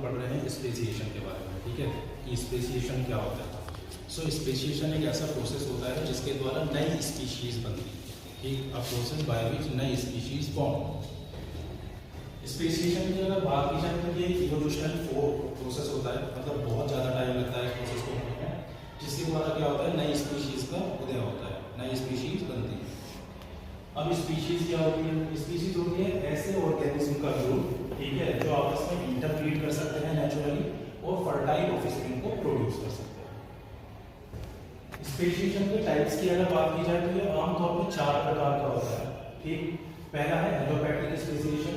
पढ़ रहे हैं स्पेसिएशन के बारे में, ठीक है, कि स्पेसिएशन क्या होता है। सो स्पेसिएशन एक ऐसा प्रोसेस होता है जिसके द्वारा नई स्पीशीज बनती है, ठीक, अ प्रोसेस बाय विच नई स्पीशीज फॉर्म। स्पेसिएशन की अगर बात की जाए तो ये इवोल्यूशनरी प्रोसेस होता है, मतलब बहुत ज़्यादा टाइम लगता है प्रोसेस को होने में, जिसके द्वारा क्या होता है नई स्पीशीज का उदय होता है, नई स्पीशीज बनती है। अब स्पीशीज क्या होती है? स्पीशीज होती है ऐसे ऑर्गेनिज्म का ग्रुप, ठीक है, जो आपस में इंटरब्रीड कर सकते हैं नेचुरली और फर्टाइल ऑफस्प्रिंग को प्रोड्यूस कर सकते हैं। स्पेसिएशन के टाइप्स की अगर बात की जाए तो ये आमतौर पर 4 प्रकार का होता है, ठीक। पहला है एलोपैट्रिक स्पेसिएशन,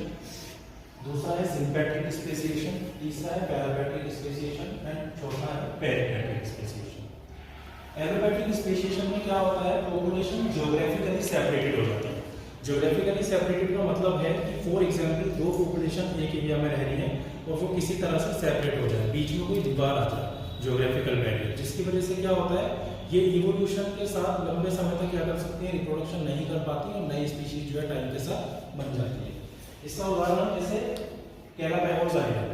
दूसरा है सिंपैट्रिक स्पेसिएशन, तीसरा है पैरापैट्रिक स्पेसिएशन एंड चौथा है पेरिपैट्रिक स्पेसिएशन। एलोपैट्रिक स्पेसिएशन में क्या होता है? पॉपुलेशन ज्योग्राफिकली सेपरेटेड हो जाती है। ज्योग्राफिकली सेपरेटेड का मतलब है कि फॉर एग्जांपल दो पॉपुलेशन एक एरिया में रह रही है और वो किसी तरह से सेपरेट हो जाए, बीच में कोई दीवार आ जाए, ज्योग्राफिकल बैरियर, जिसकी वजह से क्या होता है ये इवोल्यूशन के साथ लंबे समय तक क्या कर सकती है, रिप्रोडक्शन नहीं कर पाती और नई स्पीशीज जो है टाइम के साथ बन जाती है। इसका उदाहरण जैसे गैलापागोस आइलैंड,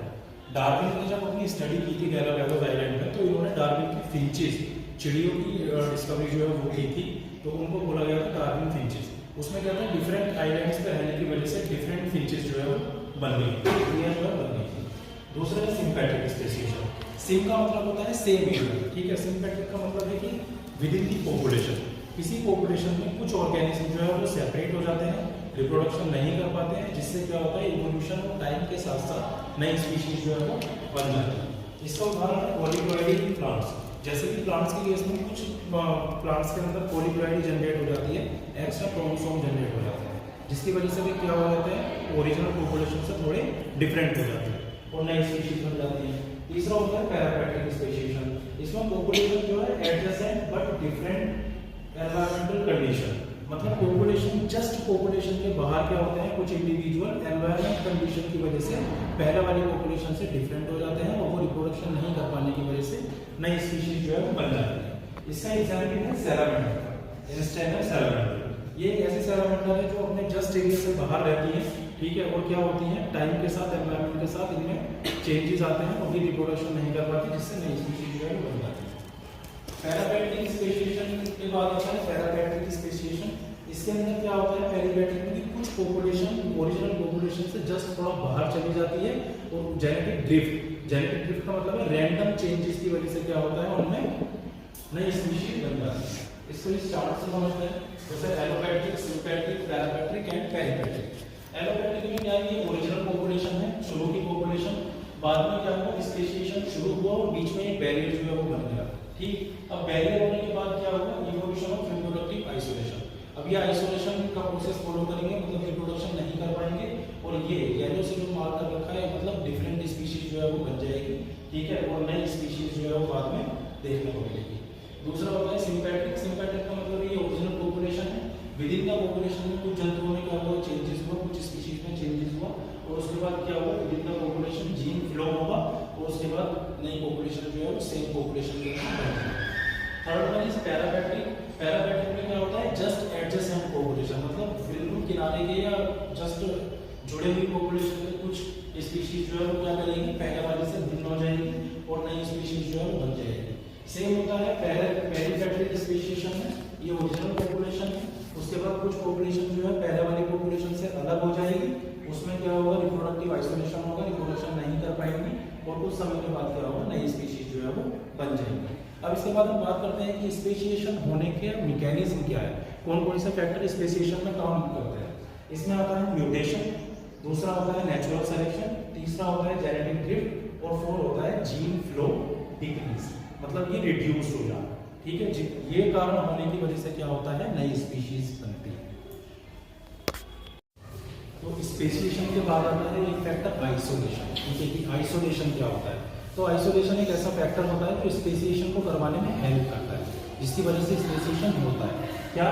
डार्विन ने जब अपनी स्टडी की थी गैलापागोस आइलैंड में, तो इन्होंने डार्विन की फिंचेस, चिड़ियों की डिस्कवरी जो है वो की थी, तो उनको बोला गया था डार्विन फिंचेस। उसमें क्या था, डिफरेंट आइलैंड्स पे रहने की वजह से डिफरेंट फिंचेस जो है वो बन गई थी। दूसरा है सिंपैट्रिक स्पेसिएशन। सिम का मतलब होता है सेम एरिया, ठीक है। सिंपैट्रिक का मतलब है कि विद इन दी पॉपुलेशन, किसी पॉपुलेशन में कुछ ऑर्गेनिज्म जो है वो सेपरेट हो जाते हैं, रिप्रोडक्शन नहीं कर पाते हैं, जिससे क्या होता है इवोल्यूशन और टाइम के साथ साथ नई स्पीशीज जो है वो बन जाती है। इसका उदाहरण है पॉलीप्लॉइडी प्लांट्स। जैसे कि प्लांट्स के केस में कुछ प्लांट्स के अंदर पॉलीप्लॉइडी जनरेट हो जाती है, एक्स्ट्रा क्रोमोसोम जनरेट हो जाता है, जिसकी वजह से भी क्या हो जाता है ओरिजिनल पॉपुलेशन से थोड़े डिफरेंट हो जाते हैं और नई स्पीशीज बन जाती है। तीसरा होता है पैरापैट्रिक स्पेसिएशन। इसमें पॉपुलेशन जो है adjacent but different environmental condition, मतलब पॉपुलेशन जस्ट पॉपुलेशन के बाहर क्या होते हैं कुछ इंडिविजुअल एनवायरमेंट कंडीशन की वजह से पहले वाली पॉपुलेशन से डिफरेंट हो जाते हैं और वो रिप्रोडक्शन नहीं कर पाने की वजह से नई स्पीशीज जो है बन जाती है। इसका एग्जांपल है सैलामेंडर, इंस्टेनर सैलामेंडर। ये एक ऐसी सैलामेंडर है जो अपने जस्ट एरिया से बाहर रहती है, ठीक है, और क्या होती है टाइम के साथ एनवायरमेंट के साथ इनमें चेंजेस आते हैं और ये रिप्रोडक्शन नहीं कर पाती, जिससे नई स्पीशीज जो है बन जाती है। पैरापैट्रिक स्पेसिएशन के बाद आता है पैरापैट्रिक स्पेसिएशन। इसके अंदर क्या होता है पैरापैट्रिक में कुछ पॉपुलेशन ओरिजिनल पॉपुलेशन से जस्ट थोड़ा बाहर चली जाती है और जेनेटिक ड्रिफ्ट का मतलब है रैंडम चेंजेस की वजह से क्या होता है उनमें नई स्पीशीज बन जाती है। इसको इस चार्ट से समझते हैं, जैसे एलोपैट्रिक, सिंपैट्रिक, पैरापैट्रिक एंड पेरिपैट्रिक। एलोपैट्रिक में क्या है कि ओरिजिनल पॉपुलेशन है, शुरू की पॉपुलेशन, बाद में क्या हुआ स्पेसिएशन शुरू हुआ और बीच में एक बैरियर जो है वो बन गया, ठीक। अब बैरियर होने के बाद क्या हुआ इवोल्यूशन ऑफ रिप्रोडक्टिव आइसोलेशन। अब ये आइसोलेशन का प्रोसेस फॉलो करेंगे, मतलब रिप्रोडक्शन नहीं कर पाएंगे और ये येलो से जो मार्क कर रखा है मतलब डिफरेंट स्पीशीज जो है वो बन जाएगी, ठीक है, और नई स्पीशीज जो है वो बाद में देखने को मिलेगी। दूसरा होता है सिंपैट्रिक। सिंपैट्रिक का मतलब ये ओरिजिनल पॉपुलेशन है, विद इन द पॉपुलेशन में कुछ जंतुओं में क्या हुआ चेंजेस हुआ, कुछ स्पीशीज में चेंजेस हुआ और उसके बाद क्या हुआ with in the population gene flow होगा और उसके बाद नई पॉपुलेशन जो है वो सेम पॉपुलेशन के अंदर। Third one is पैरापैट्रिक। पैरापैट्रिक में क्या होता है जस्ट एडजेसेंट पॉपुलेशन, मतलब बिल्कुल किनारे के या जस्ट जुड़े हुई पॉपुलेशन के कुछ स्पीशीज जो है वो क्या करेगी पहले वाले से भिन्न हो जाएगी और नई स्पीशीज जो है वो बन जाएगी। सेम होता है पेरिपैट्रिक स्पेसिएशन में, ये ओरिजिनल पॉपुलेशन है, उसके बाद कुछ पॉपुलेशन जो है पहले वाली पॉपुलेशन से अलग हो जाएगी, उसमें क्या होगा रिप्रोडक्टिव आइसोलेशन होगा, रिप्रोडक्शन नहीं कर पाएंगे और कुछ समय के बाद क्या होगा नई स्पीशीज जो है वो बन जाएंगी। अब इसके बाद हम बात करते हैं कि स्पेसिएशन होने के मैकेनिज्म क्या है, कौन कौन से फैक्टर स्पेसिएशन में काम करते हैं। इसमें आता है म्यूटेशन, दूसरा होता है नेचुरल सिलेक्शन, तीसरा होता है जेनेटिक ड्रिफ्ट और फोर्थ होता है जीन फ्लो डिक्रीज, मतलब ये रिड्यूस हो जाना, ठीक है। ये कारण होने की वजह से क्या होता है नई स्पीशीज बनती है। तो स्पेसिएशन के बाद आता है एक फैक्टर आइसोलेशन, ठीक है, कि आइसोलेशन क्या होता है। तो आइसोलेशन एक ऐसा फैक्टर होता है जो स्पेसिएशन को करवाने में हेल्प करता है, जिसकी वजह से स्पेसिएशन होता है। क्या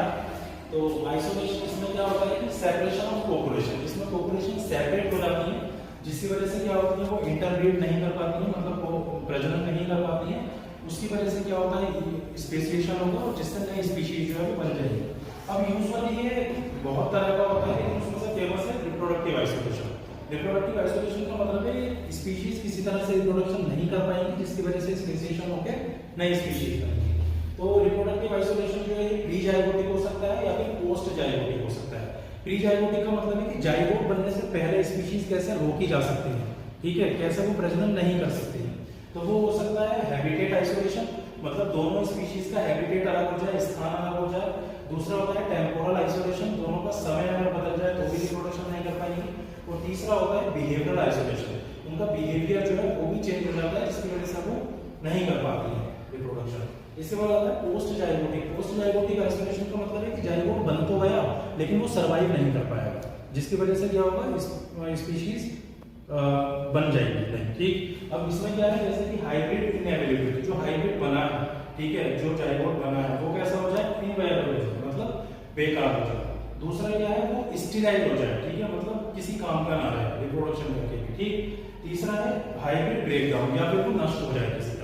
तो आइसोलेशन इसमें क्या होता है कि सेपरेशन ऑफ पॉपुलेशन, इसमें पॉपुलेशन सेपरेट हो जाती है, जिसकी वजह से क्या होती है वो इंटरब्रीड नहीं कर पाती है, मतलब वो प्रजनन नहीं कर पाती है, उसकी वजह से क्या होता है स्पेसिएशन होगा और जिससे नई स्पीशीज जो है वो बन जाएगी। अब यूजुअली ये बहुत तरह का होता है लेकिन उसमें से फेमस है रिप्रोडक्टिव आइसोलेशन। रिप्रोडक्टिव आइसोलेशन का मतलब है स्पीशीज किसी तरह से रिप्रोडक्शन नहीं कर पाएंगी, जिसकी वजह से स्पेसिएशन होकर नई स्पीशीज बनेगी। तो रिप्रोडक्टिव आइसोलेशन जो है प्री जाइगोटिक हो सकता है या फिर पोस्ट जाइगोटिक हो सकता है। प्री जाइगोटिक का मतलब है कि जाइगोट बनने से पहले स्पीशीज कैसे रोकी जा सकती है, ठीक है, कैसे वो प्रजनन नहीं कर सकती है। तो वो हो सकता है हैबिटेट आइसोलेशन, मतलब दोनों स्पीशीज का हैबिटेट अलग हो जाए, स्थान अलग हो जाए। दूसरा होता है टेम्पोरल आइसोलेशन, दोनों का समय अगर बदल जाए तो भी रिप्रोडक्शन नहीं कर पाएंगे। और तीसरा होता है बिहेवियरल आइसोलेशन, उनका बिहेवियर जो है वो भी चेंज हो जाता है, जिसकी वजह से वो नहीं कर पाती है रिप्रोडक्शन। इसके बाद आता है post zygotic. Post zygotic isolation का मतलब है कि जाइगोट बन तो गया लेकिन वो सर्वाइव नहीं कर पाएगा, जिसकी वजह से क्या होगा, स्पीशीज बन जाएगी नहीं, ठीक। अब इसमें क्या है, जैसे कि हाइब्रिड इनएबिलिटी, जो हाइब्रिड बना है, ठीक है, जो जाइगोट बना है वो कैसा हो जाए, इनवायबल हो जाए, मतलब बेकार हो जाए। दूसरा क्या है, वो स्टेराइल हो जाए, ठीक है, मतलब किसी काम का ना रहे रिप्रोडक्शन करके भी, ठीक। तीसरा है हाइब्रिड ब्रेकडाउन, या फिर वो नष्ट हो जाए किसी